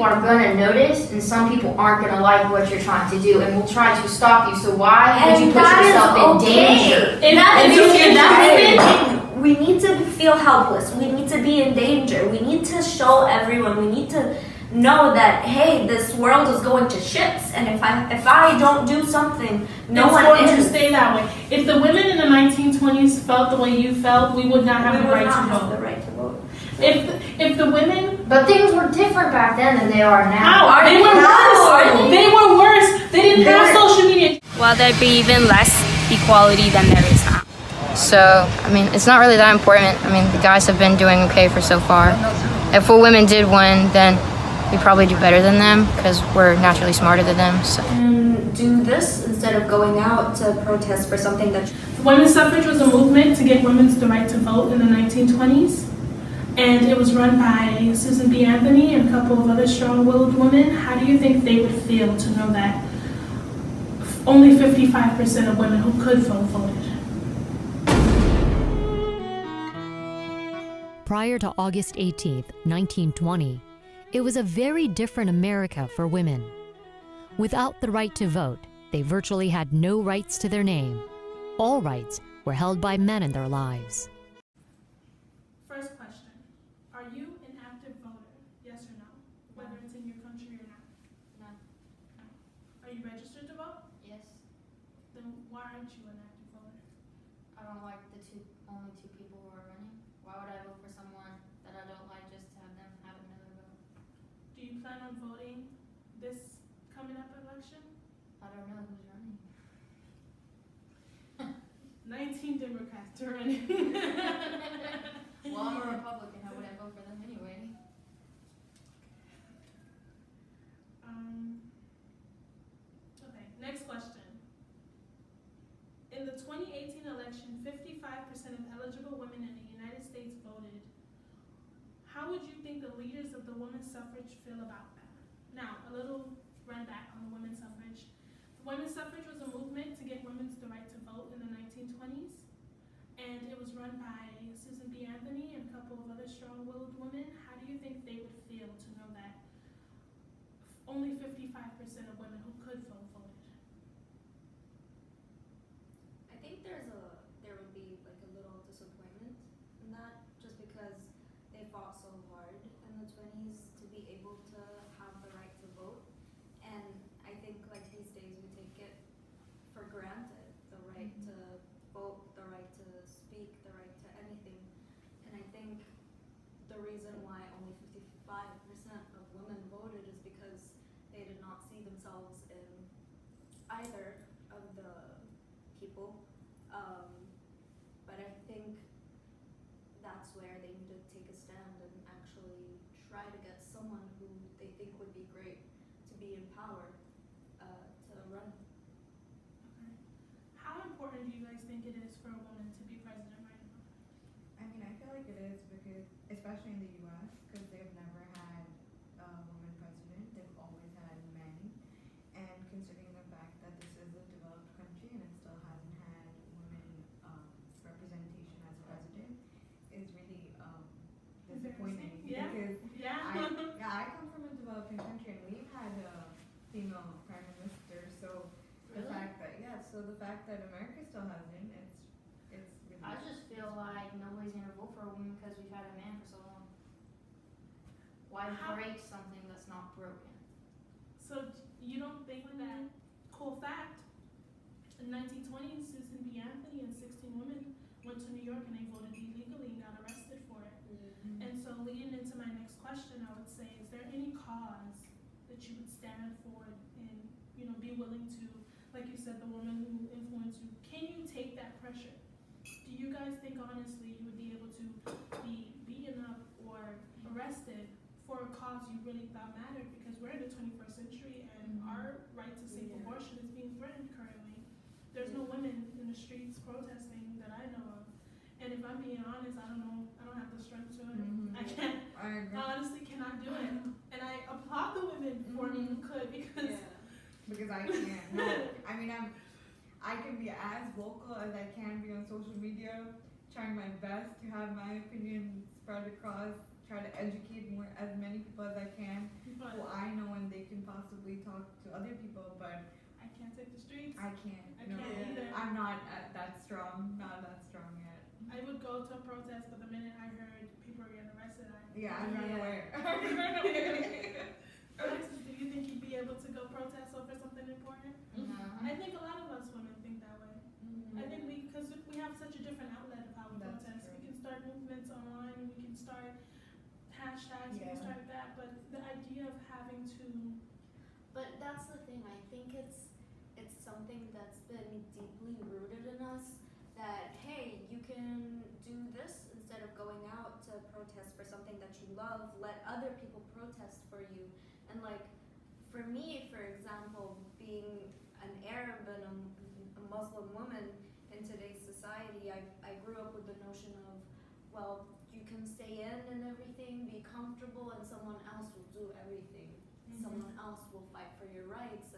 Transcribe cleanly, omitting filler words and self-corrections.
people are going to notice and some people aren't going to like what you're trying to do and will try to stop you. So why would you put yourself in danger? We need to feel helpless. We need to be in danger. We need to show everyone. We need to know that, hey, this world is going to shits, and if I don't do something, no one is. It's going to stay that way. If the women in the 1920s felt the way you felt, we would not have the right to vote. If the women, but things were different back then than they are now. They were worse. They were worse. They didn't have social media. Well, there'd be even less equality than there is now. So, I mean, it's not really that important. I mean, the guys have been doing okay for so far. If we women did win, then we probably do better than them because we're naturally smarter than them. So. Do this instead of going out to protest for something that... Women's suffrage was a movement to get women the right to vote in the 1920s. And it was run by Susan B. Anthony and a couple of other strong-willed women. How do you think they would feel to know that only 55% of women who could vote voted? Prior to August 18, 1920, it was a very different America for women. Without the right to vote, they virtually had no rights to their name. All rights were held by men in their lives. First question, are you an active voter? Yes or no? Whether it's in your country or not? No. No. Are you registered to vote? Yes. Then why aren't you an active voter? I don't like the only two people who are running. Why would I vote for someone that I don't like just to have them have another vote? Do you plan on voting this coming up election? I don't know who's running. 19 Democrats are running. Well, I'm a Republican. How would I vote for them anyway? Okay, next question. In the 2018 election, 55% of eligible women in the United States voted. How would you think the leaders of the women's suffrage feel about that? Now, a little run back on the women's suffrage. The women's suffrage was a movement to get women the right to vote in the 1920s. And it was run by Susan B. Anthony and a couple of other strong-willed women. How do you think they would feel to know that only 55% of women who could vote voted? I think there would be like a little disappointment in that, just because they fought so hard in the 20s to be able to have the right to vote. And I think like these days we take it for granted, the right to vote, the right to speak, the right to anything. And I think the reason why only 55% of women voted is because they did not see themselves in either of the people. But I think that's where they need to take a stand and actually try to get someone who they think would be great to be in power to run. Okay. How important do you guys think it is for a woman to be president right now? I mean, I feel like it is because, especially in the U.S., because they've never had a woman president. They've always had men. And considering the fact that this is a developed country and it still hasn't had women representation as a president is really disappointing. Yeah. Because Yeah. I come from a developing country and we've had a female prime minister. So the fact that America still hasn't, it's really. I just feel like nobody's gonna vote for a woman because we've had a man for so long. Why break something that's not broken? So you don't think that, cool fact, in 1920, Susan B. Anthony and 16 women went to New York and they voted illegally and got arrested for it. Mm-hmm. And so leading into my next question, I would say, is there any cause that you would stand for and be willing to, like you said, the woman who influenced you, can you take that pressure? Do you guys think honestly you would be able to be beaten up or arrested for a cause you really thought mattered? Because we're in the 21st century and our right to safe abortion is being threatened currently. There's no women in the streets protesting that I know of. And if I'm being honest, I don't have the strength to it. I honestly cannot do it. And I applaud the women for me who could, because I can't. No. I mean, I can be as vocal as I can be on social media, trying my best to have my opinion spread across, try to educate as many people as I can who I I'm not that strong. Not that strong yet. I would go to a protest, but the minute I heard people were getting arrested, Yeah, I run Yeah. away. I run away. Alexis, do you think you'd be able to go protest over something important? No. I think a lot of us women think that way. I think because we have such a different outlet of how we That's protest. true. We can start movements online, we can start hashtags, we can Yeah. start that, but the idea of having to, But that's the thing. I think it's something that's been deeply rooted in us. That hey, you can do this instead of going out to protest for something that you love. Let other people protest for you. And like, for me, for example, being an Arab and a Muslim woman in today's society, I grew up with the notion of, well, you can stay in and everything, be comfortable, and someone else will do everything. Someone else will fight for your rights,